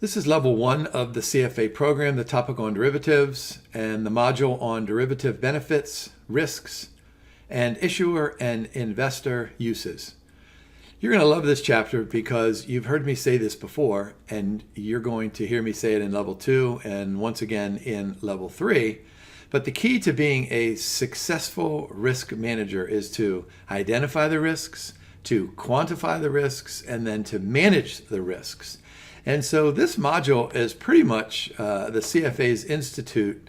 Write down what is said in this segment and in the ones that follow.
This is level 1 of the CFA program, the topic on derivatives, and the module on derivative benefits, risks, and issuer and investor uses. You're going to love this chapter because you've heard me say this before, and you're going to hear me say it in level 2 and once again in level 3. But the key to being a successful risk manager is to identify the risks, to quantify the risks, and then to manage the risks. And so this module is pretty much the CFA's institute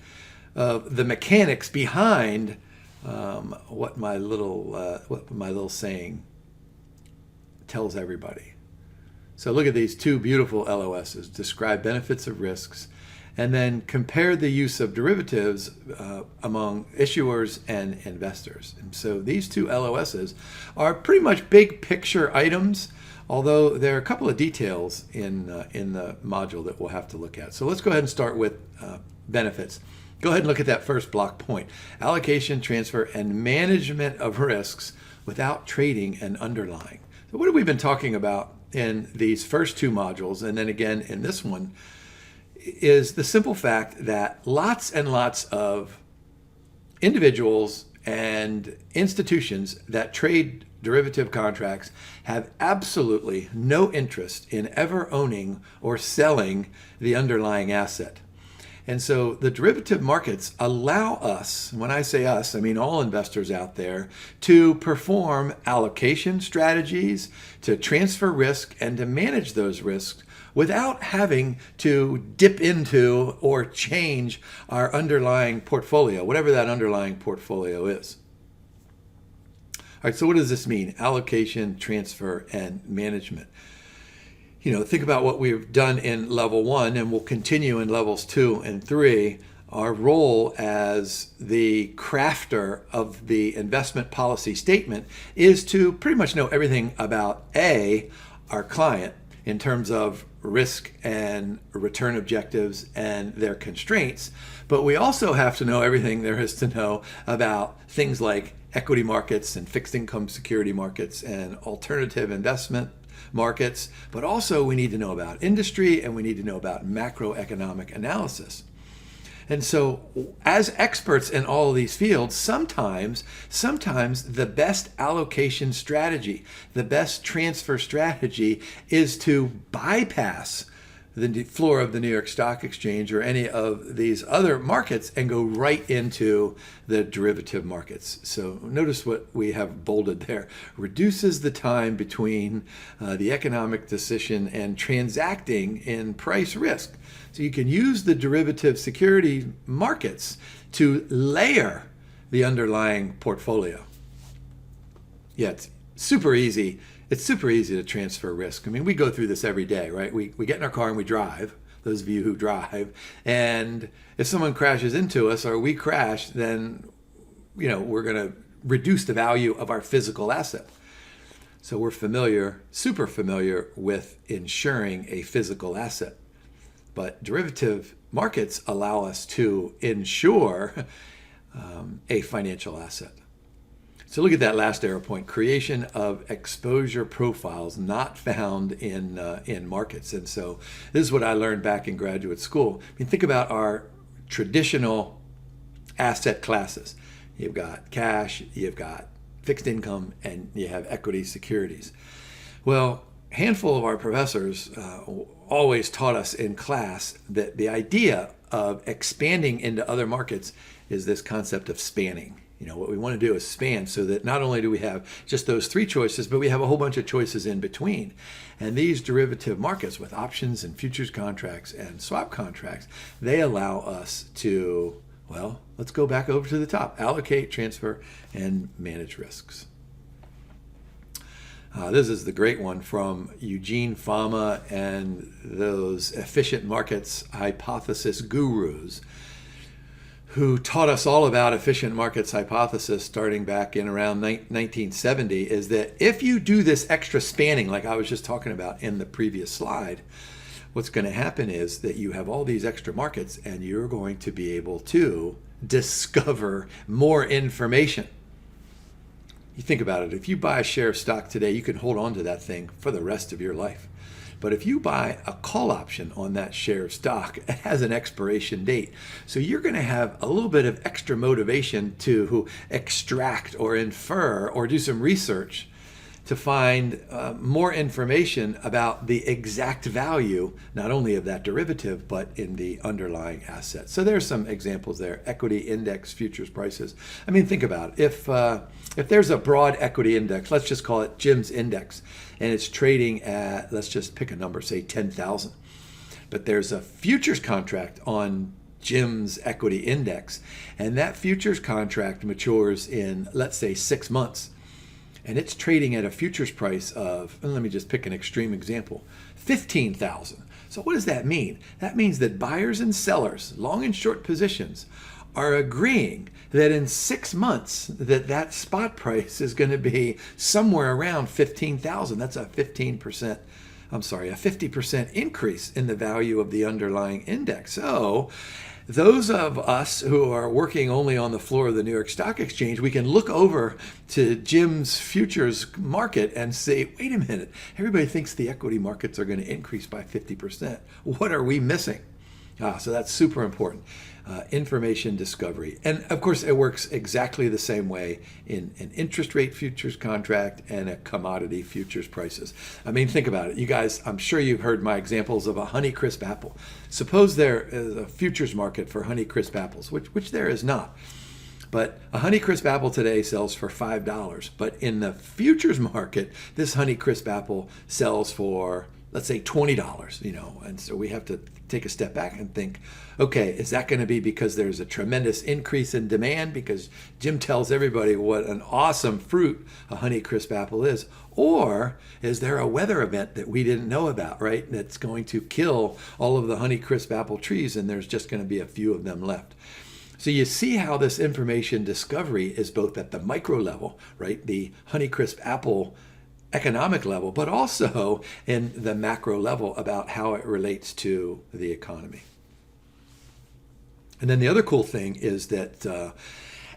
of the mechanics behind what my little saying tells everybody. So look at these two beautiful LOSs: describe benefits of risks, and then compare the use of derivatives among issuers and investors. And so these two LOSs are pretty much big picture items, although there are a couple of details in the module that we'll have to look at. So let's go ahead and start with benefits. Go ahead and look at that first block point: allocation, transfer, and management of risks without trading and underlying. So what have we been talking about in these first two modules, and then again in this one, is the simple fact that lots and lots of individuals and institutions that trade derivative contracts have absolutely no interest in ever owning or selling the underlying asset. And so the derivative markets allow us, when I say us, I mean all investors out there, to perform allocation strategies, to transfer risk, and to manage those risks without having to dip into or change our underlying portfolio, whatever that underlying portfolio is. All right, so what does this mean? Allocation, transfer, and management. Think about what we've done in level 1, and we'll continue in levels 2 and 3. Our role as the crafter of the investment policy statement is to pretty much know everything about our client in terms of risk and return objectives and their constraints. But we also have to know everything there is to know about things like equity markets and fixed income security markets and alternative investment markets. But also we need to know about industry, and we need to know about macroeconomic analysis. And so as experts in all of these fields, sometimes the best allocation strategy, the best transfer strategy is to bypass the floor of the New York Stock Exchange or any of these other markets and go right into the derivative markets. So notice what we have bolded there: reduces the time between the economic decision and transacting in price risk. So you can use the derivative security markets to layer the underlying portfolio. Yeah, it's super easy. It's super easy to transfer risk. I mean, we go through this every day, right? We get in our car and we drive, those of you who drive, and if someone crashes into us or we crash, then, we're going to reduce the value of our physical asset. So we're super familiar with insuring a physical asset. But derivative markets allow us to insure a financial asset. So look at that last arrow point: creation of exposure profiles not found in markets. And so this is what I learned back in graduate school. I mean, think about our traditional asset classes. You've got cash, you've got fixed income, and you have equity securities. Well, a handful of our professors always taught us in class that the idea of expanding into other markets is this concept of spanning. What we want to do is span so that not only do we have just those 3 choices, but we have a whole bunch of choices in between. And these derivative markets with options and futures contracts and swap contracts, they allow us to, let's go back over to the top: allocate, transfer, and manage risks. This is the great one from Eugene Fama and those efficient markets hypothesis gurus who taught us all about efficient markets hypothesis starting back in around 1970, is that if you do this extra spanning, like I was just talking about in the previous slide, what's going to happen is that you have all these extra markets and you're going to be able to discover more information. You think about it. If you buy a share of stock today, you can hold on to that thing for the rest of your life. But if you buy a call option on that share of stock, it has an expiration date. So you're going to have a little bit of extra motivation to extract or infer or do some research to find more information about the exact value, not only of that derivative, but in the underlying asset. So there's some examples there. Equity index futures prices. I mean, think about it. If there's a broad equity index, let's just call it Jim's index, and it's trading at, let's just pick a number, say 10,000. But there's a futures contract on Jim's equity index, and that futures contract matures in, let's say, 6 months. And it's trading at a futures price of, let me just pick an extreme example, 15,000. So what does that mean? That means that buyers and sellers, long and short positions, are agreeing that in 6 months that spot price is going to be somewhere around 15,000. That's a 50% increase in the value of the underlying index. So those of us who are working only on the floor of the New York Stock Exchange, we can look over to Jim's futures market and say, wait a minute, everybody thinks the equity markets are going to increase by 50%. What are we missing? So that's super important. Information discovery. And of course, it works exactly the same way in an interest rate futures contract and a commodity futures prices. I mean, think about it. You guys, I'm sure you've heard my examples of a Honeycrisp apple. Suppose there is a futures market for Honeycrisp apples, which there is not. But a Honeycrisp apple today sells for $5. But in the futures market, this Honeycrisp apple sells for, let's say, $20, and so we have to take a step back and think, okay, is that going to be because there's a tremendous increase in demand because Jim tells everybody what an awesome fruit a Honeycrisp apple is? Or is there a weather event that we didn't know about, right? That's going to kill all of the Honeycrisp apple trees and there's just going to be a few of them left. So you see how this information discovery is both at the micro level, right? The Honeycrisp apple economic level, but also in the macro level about how it relates to the economy. And then the other cool thing is that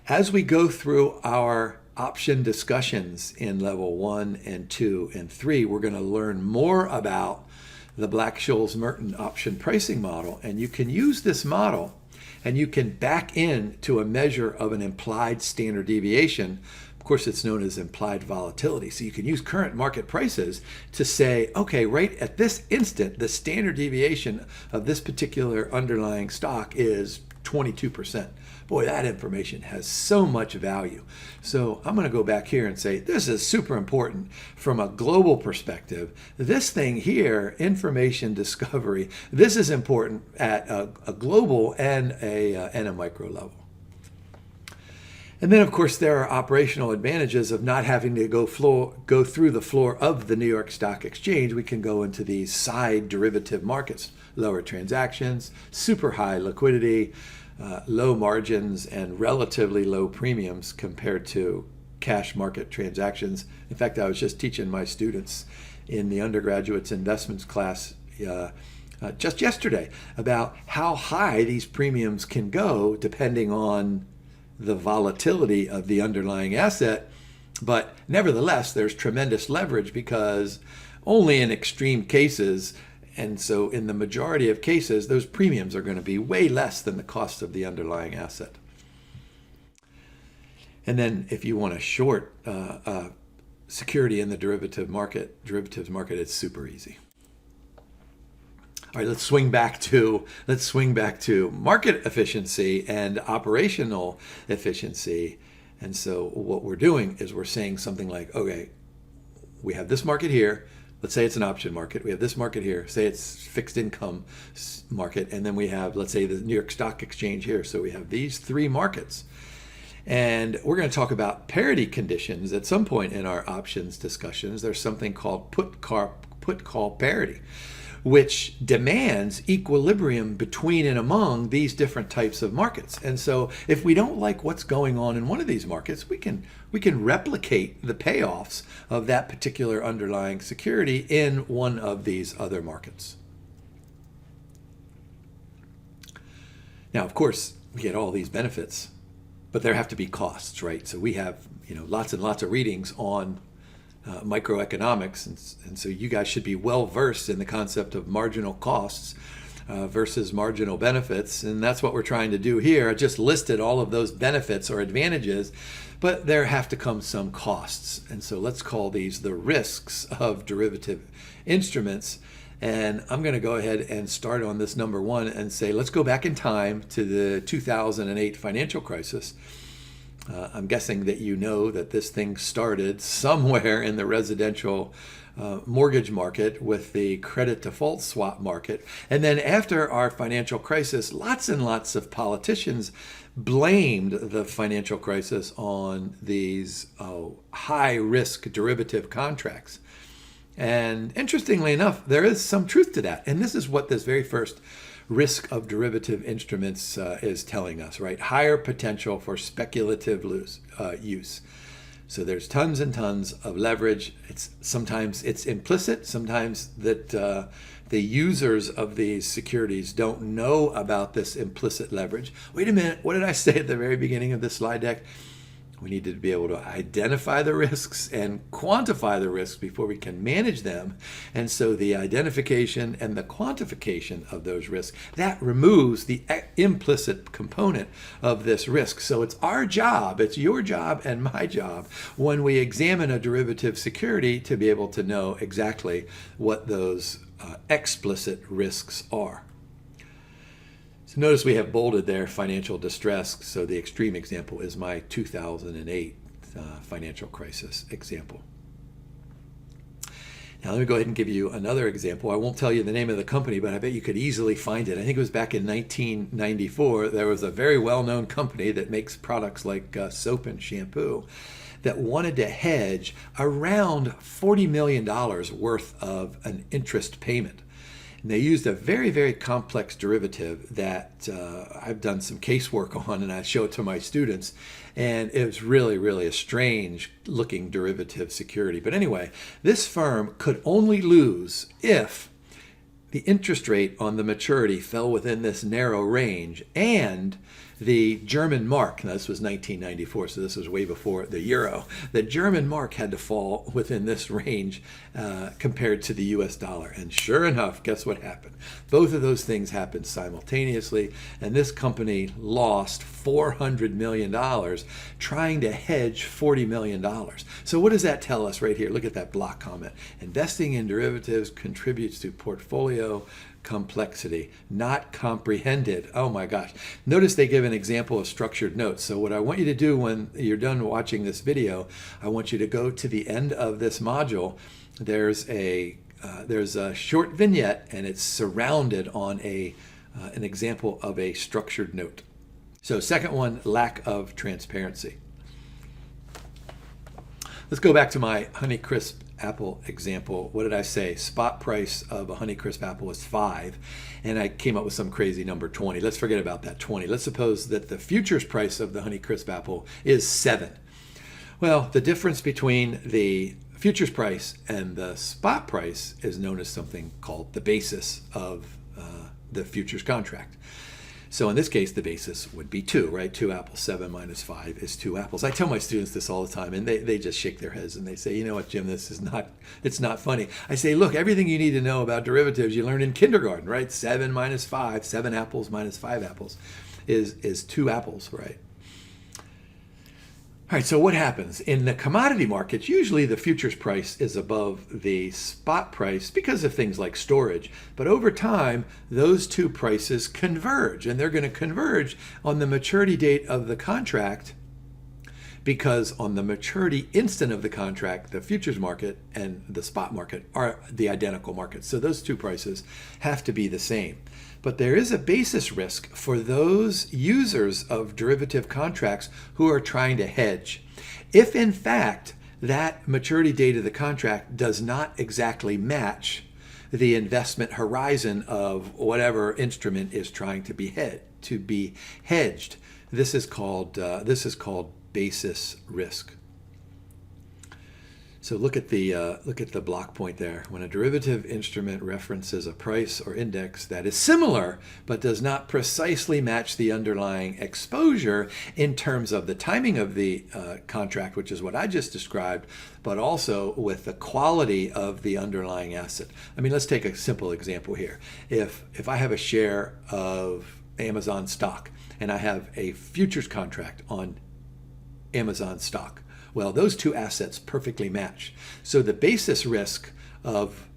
as we go through our option discussions in level 1 and 2 and 3, we're going to learn more about the Black-Scholes-Merton option pricing model. And you can use this model and you can back into a measure of an implied standard deviation. Of course, it's known as implied volatility. So you can use current market prices to say, okay, right at this instant, the standard deviation of this particular underlying stock is 22%. Boy, that information has so much value. So I'm going to go back here and say, this is super important from a global perspective. This thing here, information discovery, this is important at a global and a micro level. And then, of course, there are operational advantages of not having to go through the floor of the New York Stock Exchange. We can go into these side derivative markets, lower transactions, super high liquidity, low margins, and relatively low premiums compared to cash market transactions. In fact, I was just teaching my students in the undergraduate's investments class just yesterday about how high these premiums can go depending on the volatility of the underlying asset. But nevertheless, there's tremendous leverage because only in extreme cases, and so in the majority of cases, those premiums are going to be way less than the cost of the underlying asset. And then if you want to short security in the derivatives market, it's super easy. All right, let's swing back to market efficiency and operational efficiency. And so what we're doing is we're saying something like, okay, we have this market here. Let's say it's an option market. We have this market here. Say it's fixed income market. And then we have, let's say, the New York Stock Exchange here. So we have these three markets. And we're going to talk about parity conditions at some point in our options discussions. There's something called put-call parity, which demands equilibrium between and among these different types of markets. And so if we don't like what's going on in one of these markets, we can replicate the payoffs of that particular underlying security in one of these other markets. Now, of course, we get all these benefits, but there have to be costs, right? So we have, lots and lots of readings on microeconomics, and so you guys should be well versed in the concept of marginal costs versus marginal benefits, and that's what we're trying to do here. I just listed all of those benefits or advantages, but there have to come some costs, and so let's call these the risks of derivative instruments. And I'm going to go ahead and start on this number one and say, let's go back in time to the 2008 financial crisis. I'm guessing that you know that this thing started somewhere in the residential mortgage market with the credit default swap market. And then after our financial crisis, lots and lots of politicians blamed the financial crisis on these high-risk derivative contracts. And interestingly enough, there is some truth to that. And this is what this very first risk of derivative instruments is telling us, right? Higher potential for speculative use. So there's tons and tons of leverage. Sometimes it's implicit, sometimes that the users of these securities don't know about this implicit leverage. Wait a minute, what did I say at the very beginning of this slide deck? We need to be able to identify the risks and quantify the risks before we can manage them. And so the identification and the quantification of those risks, that removes the implicit component of this risk. So it's our job, it's your job and my job when we examine a derivative security to be able to know exactly what those explicit risks are. So notice we have bolded there financial distress. So the extreme example is my 2008 financial crisis example. Now let me go ahead and give you another example. I won't tell you the name of the company, but I bet you could easily find it. I think it was back in 1994. There was a very well-known company that makes products like soap and shampoo that wanted to hedge around $40 million worth of an interest payment. And they used a very, very complex derivative that I've done some casework on, and I show it to my students. And it was really, really a strange looking derivative security. But anyway, this firm could only lose if the interest rate on the maturity fell within this narrow range, and the German mark, now this was 1994, so this was way before the euro, the German mark had to fall within this range compared to the US dollar. And sure enough, guess what happened? Both of those things happened simultaneously, and this company lost $400 million trying to hedge $40 million. So what does that tell us right here? Look at that block comment. Investing in derivatives contributes to portfolio complexity, not comprehended. Oh my gosh. Notice they give an example of structured notes. So what I want you to do when you're done watching this video, I want you to go to the end of this module. There's a short vignette, and it's surrounded on an example of a structured note. So second one, lack of transparency. Let's go back to my Honeycrisp apple example. What did I say? Spot price of a Honeycrisp apple is 5, and I came up with some crazy number, 20. Let's forget about that 20. Let's suppose that the futures price of the Honeycrisp apple is 7. Well, the difference between the futures price and the spot price is known as something called the basis of the futures contract. So in this case, the basis would be 2, right? 2 apples, 7 minus 5 is 2 apples. I tell my students this all the time, and they just shake their heads and they say, you know what, Jim, it's not funny. I say, look, everything you need to know about derivatives you learned in kindergarten, right? 7 minus 5, 7 apples minus 5 apples is 2 apples, right? All right, so what happens? In the commodity markets, usually the futures price is above the spot price because of things like storage. But over time, those two prices converge, and they're going to converge on the maturity date of the contract, because on the maturity instant of the contract, the futures market and the spot market are the identical markets. So those two prices have to be the same. But there is a basis risk for those users of derivative contracts who are trying to hedge. If in fact that maturity date of the contract does not exactly match the investment horizon of whatever instrument is trying to be hedged, this is called basis risk. So look at the block point there. When a derivative instrument references a price or index that is similar but does not precisely match the underlying exposure in terms of the timing of the contract, which is what I just described, but also with the quality of the underlying asset. I mean, let's take a simple example here. If I have a share of Amazon stock and I have a futures contract on Amazon stock, well, those two assets perfectly match. So the basis risk of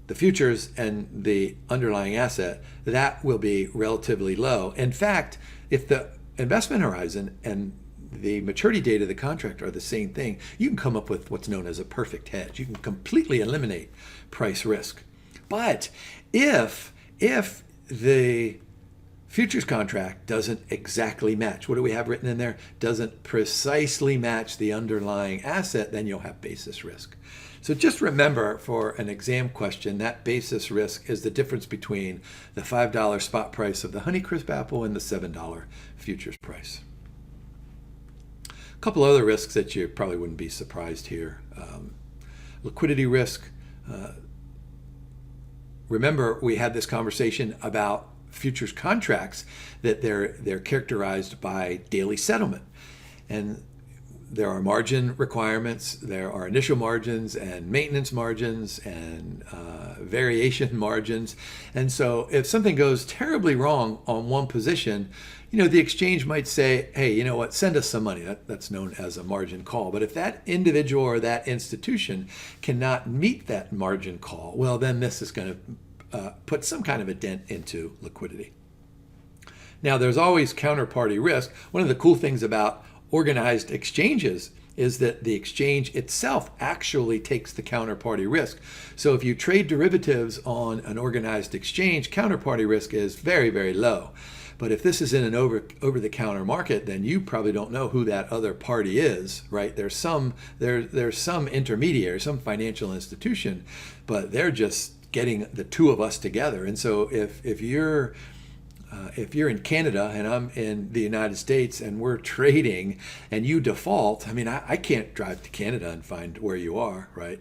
the futures and the underlying asset, that will be relatively low. In fact, if the investment horizon and the maturity date of the contract are the same thing, you can come up with what's known as a perfect hedge. You can completely eliminate price risk. But if the futures contract doesn't exactly match, what do we have written in there? Doesn't precisely match the underlying asset, then you'll have basis risk. So just remember, for an exam question, that basis risk is the difference between the $5 spot price of the Honeycrisp apple and the $7 futures price. A couple other risks that you probably wouldn't be surprised here. Liquidity risk. Remember, we had this conversation about futures contracts, that they're characterized by daily settlement, and there are margin requirements, there are initial margins and maintenance margins and variation margins. And so if something goes terribly wrong on one position, the exchange might say, hey, you know what, send us some money. That's known as a margin call. But if that individual or that institution cannot meet that margin call, well, then this is going to put some kind of a dent into liquidity. Now, there's always counterparty risk. One of the cool things about organized exchanges is that the exchange itself actually takes the counterparty risk. So if you trade derivatives on an organized exchange, counterparty risk is very, very low. But if this is in an over-the-counter market, then you probably don't know who that other party is, right? There's some intermediary, some financial institution, but they're just getting the two of us together. And so if you're in Canada and I'm in the United States and we're trading and you default, I mean, I can't drive to Canada and find where you are, right?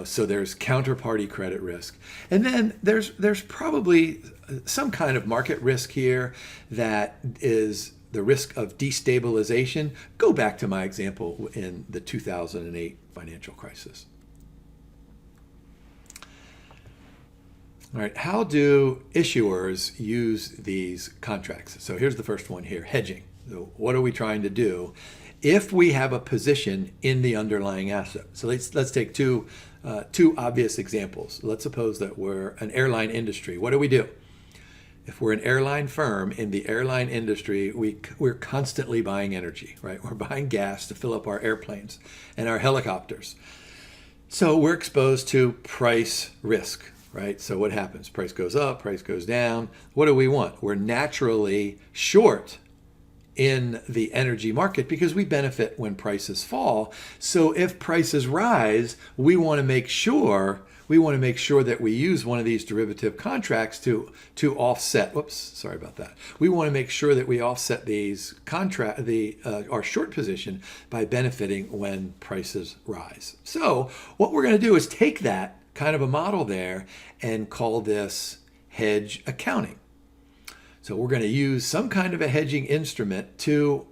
So there's counterparty credit risk. And then there's probably some kind of market risk here that is the risk of destabilization. Go back to my example in the 2008 financial crisis. All right, how do issuers use these contracts? So here's the first one here, hedging. So what are we trying to do if we have a position in the underlying asset? So let's take two obvious examples. Let's suppose that we're an airline industry. What do? If we're an airline firm in the airline industry, we're constantly buying energy, right? We're buying gas to fill up our airplanes and our helicopters. So we're exposed to price risk. Right? So what happens? Price goes up, price goes down. What do we want? We're naturally short in the energy market because we benefit when prices fall. So if prices rise, we want to make sure that we use one of these derivative contracts to offset. Whoops, sorry about that. We want to make sure that we offset these our short position by benefiting when prices rise. So what we're going to do is take that kind of a model there and call this hedge accounting. So we're going to use some kind of a hedging instrument to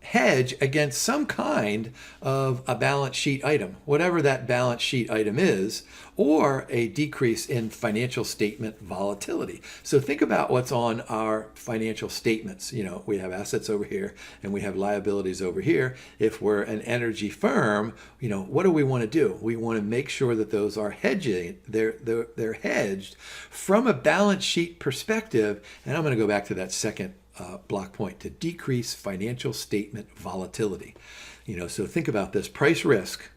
hedge against some kind of a balance sheet item, whatever that balance sheet item is, or a decrease in financial statement volatility. So think about what's on our financial statements. We have assets over here and we have liabilities over here. If we're an energy firm, what do we want to do? We want to make sure that those are hedging. They're hedged from a balance sheet perspective. And I'm going to go back to that second block point, to decrease financial statement volatility. So think about this price risk,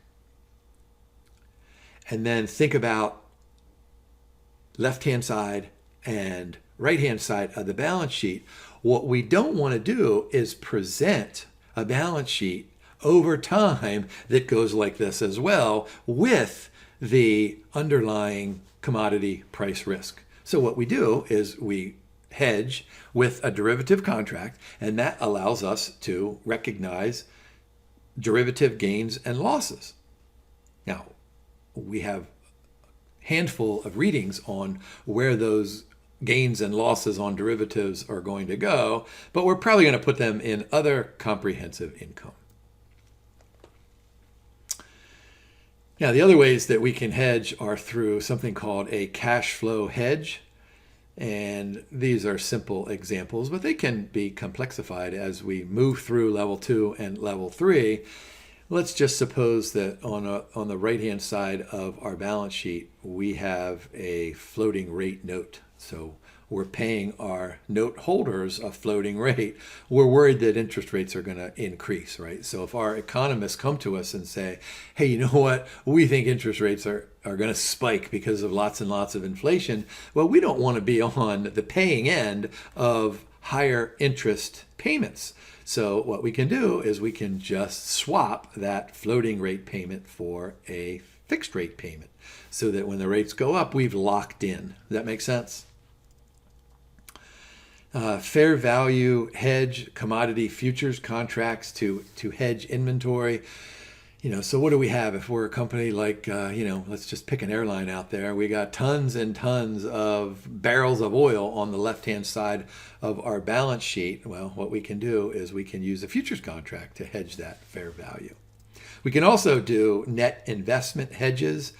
and then think about left-hand side and right-hand side of the balance sheet. What we don't want to do is present a balance sheet over time that goes like this as well, with the underlying commodity price risk. So what we do is we hedge with a derivative contract, and that allows us to recognize derivative gains and losses. Now, we have a handful of readings on where those gains and losses on derivatives are going to go, but we're probably going to put them in other comprehensive income. Now, the other ways that we can hedge are through something called a cash flow hedge. And these are simple examples, but they can be complexified as we move through level 2 and level 3. Let's just suppose that on the right-hand side of our balance sheet, we have a floating rate note. So we're paying our note holders a floating rate. We're worried that interest rates are going to increase, right? So if our economists come to us and say, hey, you know what? We think interest rates are going to spike because of lots and lots of inflation. Well, we don't want to be on the paying end of higher interest payments. So what we can do is we can just swap that floating rate payment for a fixed rate payment so that when the rates go up, we've locked in. Does that make sense? Fair value hedge commodity futures contracts to hedge inventory. So what do we have if we're a company like, let's just pick an airline out there. We got tons and tons of barrels of oil on the left-hand side of our balance sheet. Well, what we can do is we can use a futures contract to hedge that fair value. We can also do net investment hedges,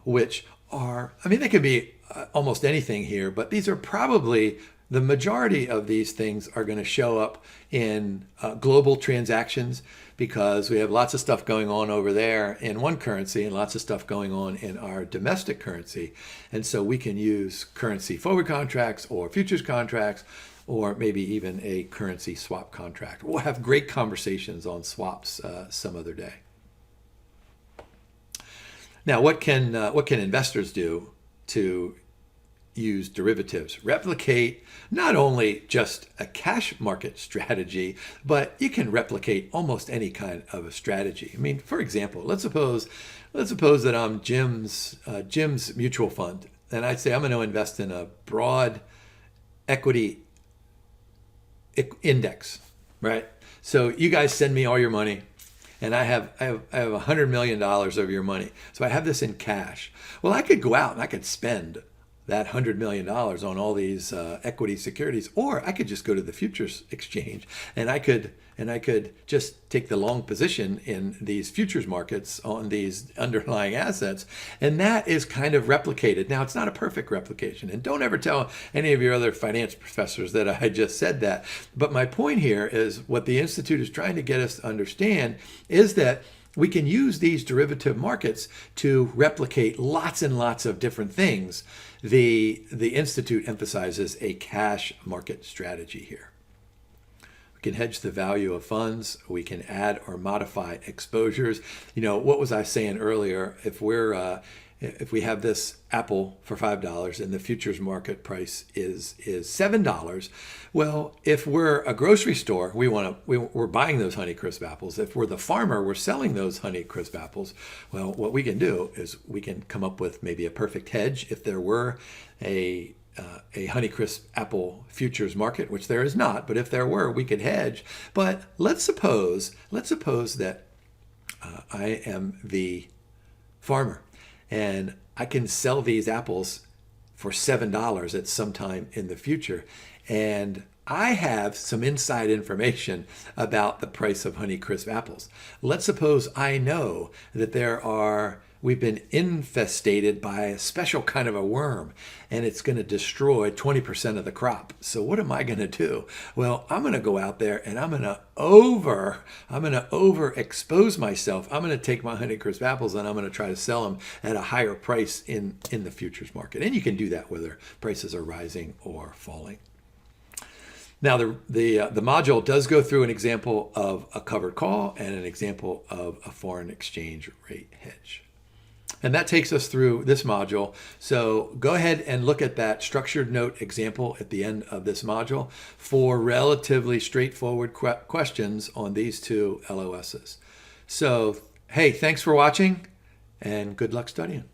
which are, they could be almost anything here, but these are probably the majority of these things are going to show up in global transactions because we have lots of stuff going on over there in one currency and lots of stuff going on in our domestic currency. And so we can use currency forward contracts or futures contracts or maybe even a currency swap contract. We'll have great conversations on swaps some other day. Now, what can investors do to use derivatives? Replicate not only just a cash market strategy, but you can replicate almost any kind of a strategy. For example, let's suppose that I'm Jim's mutual fund, and I'd say I'm going to invest in a broad equity index, right? So you guys send me all your money, and I have $100 million of your money. So I have this in cash. Well, I could go out and I could spend that $100 million on all these equity securities, or I could just go to the futures exchange and I could just take the long position in these futures markets on these underlying assets, and that is kind of replicated. Now, it's not a perfect replication, and don't ever tell any of your other finance professors that I just said that. But my point here is what the Institute is trying to get us to understand is that we can use these derivative markets to replicate lots and lots of different things. The Institute emphasizes a cash market strategy here. We can hedge the value of funds. We can add or modify exposures. What was I saying earlier? If we have this apple for $5 and the futures market price is $7, well, if we're a grocery store, we're buying those Honeycrisp apples. If we're the farmer, we're selling those Honeycrisp apples. Well, what we can do is we can come up with maybe a perfect hedge if there were a Honeycrisp apple futures market, which there is not, but if there were, we could hedge. But let's suppose that I am the farmer, and I can sell these apples for $7 at some time in the future. And I have some inside information about the price of Honeycrisp apples. Let's suppose I know that we've been infestated by a special kind of a worm, and it's going to destroy 20% of the crop. So what am I going to do? Well, I'm going to go out there and I'm going to overexpose myself. I'm going to take my Honeycrisp apples and I'm going to try to sell them at a higher price in the futures market. And you can do that whether prices are rising or falling. Now, the module does go through an example of a covered call and an example of a foreign exchange rate hedge. And that takes us through this module. So go ahead and look at that structured note example at the end of this module for relatively straightforward questions on these two LOSs. So, hey, thanks for watching and good luck studying.